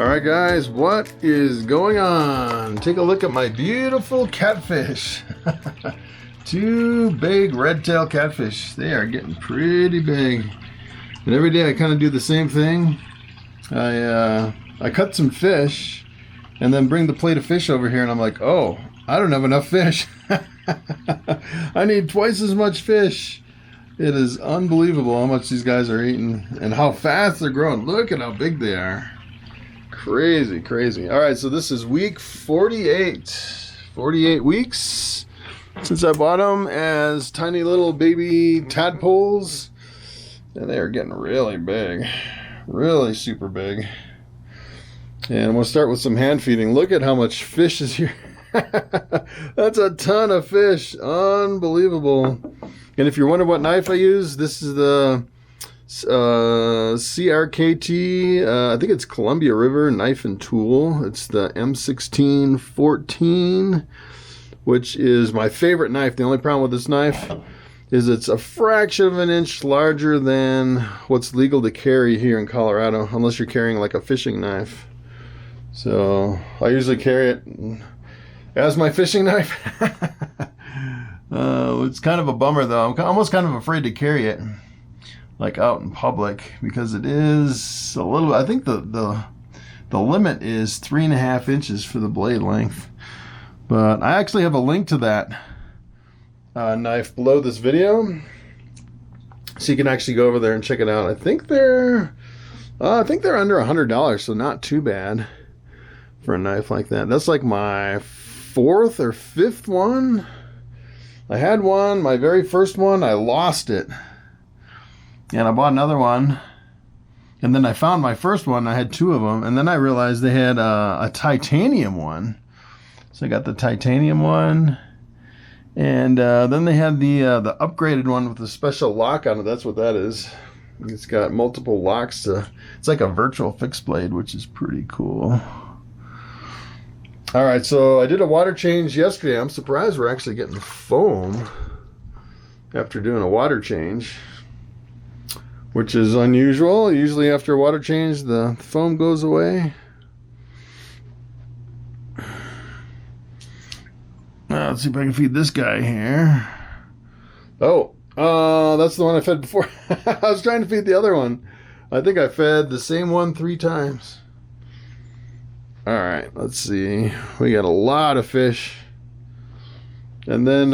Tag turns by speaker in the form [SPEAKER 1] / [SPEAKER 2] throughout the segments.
[SPEAKER 1] Alright guys, what is going on? Take a look at my beautiful catfish. Two big red-tailed catfish. They are getting pretty big. And every day I kind of do the same thing. I cut some fish and then bring the plate of fish over here and I'm like, oh, I don't have enough fish. I need twice as much fish. It is unbelievable how much these guys are eating and how fast they're growing. Look at how big they are. Crazy, crazy. All right, so this is week 48. 48 weeks since I bought them as tiny little baby tadpoles. And they are getting really big. Really super big. And I'm going to start with some hand feeding. Look at how much fish is here. That's a ton of fish. Unbelievable. And if you're wondering what knife I use, this is the CRKT, I think it's Columbia River Knife and Tool. It's the M1614, which is my favorite knife. The only problem with this knife is it's a fraction of an inch larger than what's legal to carry here in Colorado, unless you're carrying like a fishing knife. So I usually carry it as my fishing knife. It's kind of a bummer though. I'm almost kind of afraid to carry it like out in public because it is a little, I think the limit is 3.5 inches for the blade length. But I actually have a link to that knife below this video, so you can actually go over there and check it out. I think they're under $100, so not too bad for a knife like that. That's like my 4th or 5th one. I had one, my very first one, I lost it. And I bought another one. And then I found my first one. I had 2 of them. And then I realized they had a titanium one. So I got the titanium one. And then they had the upgraded one with the special lock on it. That's what that is. It's got multiple locks. It's like a virtual fixed blade, which is pretty cool. All right, so I did a water change yesterday. I'm surprised we're actually getting foam after doing a water change, which is unusual. Usually after a water change, the foam goes away. Let's see if I can feed this guy here. Oh, that's the one I fed before. I was trying to feed the other one. I think I fed the same one 3 times. All right, let's see. We got a lot of fish. And then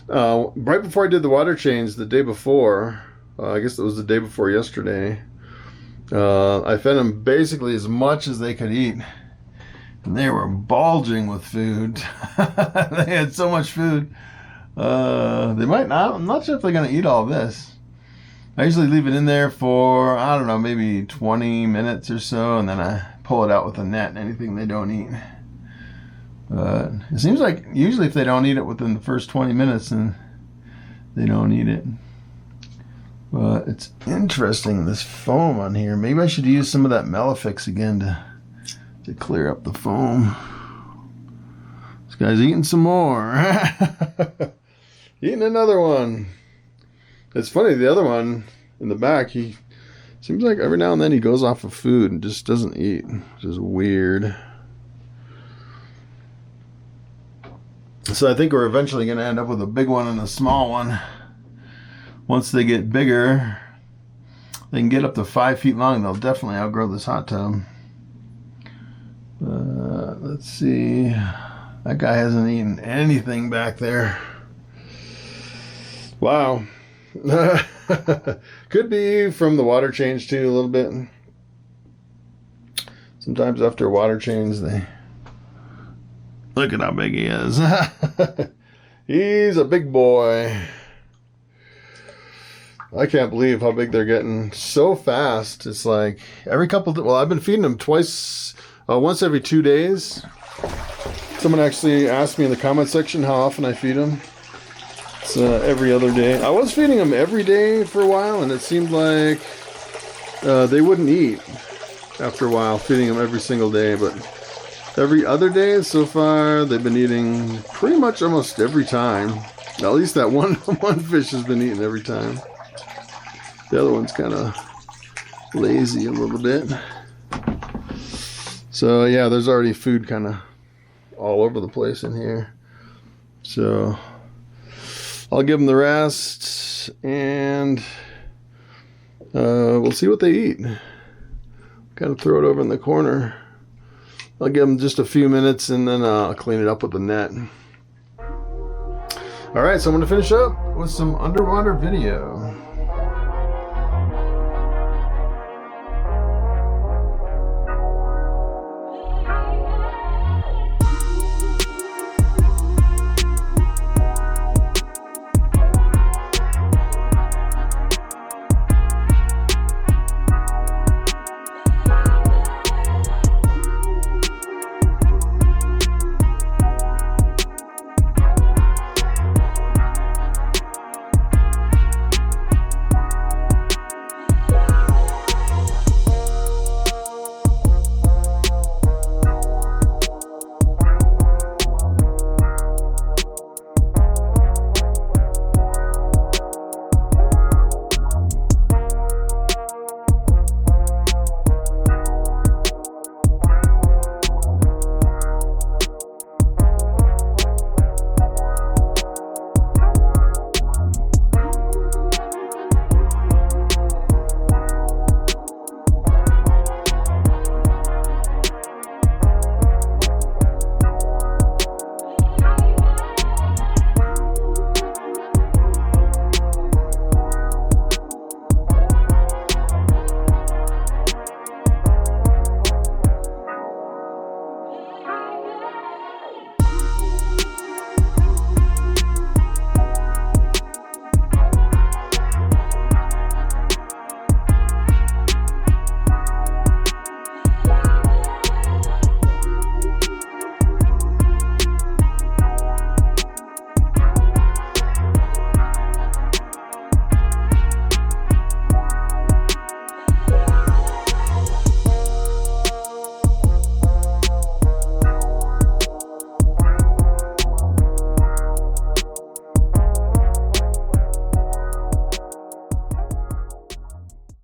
[SPEAKER 1] right before I did the water change, the day before, I guess it was the day before yesterday, I fed them basically as much as they could eat. And they were bulging with food. They had so much food. They might not, I'm not sure if they're going to eat all this. I usually leave it in there for, I don't know, maybe 20 minutes or so, and then I pull it out with a net and anything they don't eat. But it seems like usually if they don't eat it within the first 20 minutes, then they don't eat it. But it's interesting, this foam on here. Maybe I should use some of that Melafix again to clear up the foam. This guy's eating some more. Eating another one. It's funny, the other one in the back, he seems like every now and then he goes off of food and just doesn't eat, which is weird. So I think we're eventually going to end up with a big one and a small one. Once they get bigger, they can get up to 5 feet long. They'll definitely outgrow this hot tub. Let's see. That guy hasn't eaten anything back there. Wow. Could be from the water change too, a little bit. Sometimes after a water change, they look at how big he is. He's a big boy. I can't believe how big they're getting so fast. It's like every couple, well, I've been feeding them once every 2 days. Someone actually asked me in the comment section how often I feed them. It's every other day. I was feeding them every day for a while, and it seemed like they wouldn't eat after a while, feeding them every single day. But every other day so far, they've been eating pretty much almost every time. At least that one fish has been eaten every time. The other one's kind of lazy a little bit. So yeah, there's already food kind of all over the place in here. So I'll give them the rest, and we'll see what they eat. Kind of throw it over in the corner. I'll give them just a few minutes, and then I'll clean it up with the net. All right, so I'm gonna finish up with some underwater video.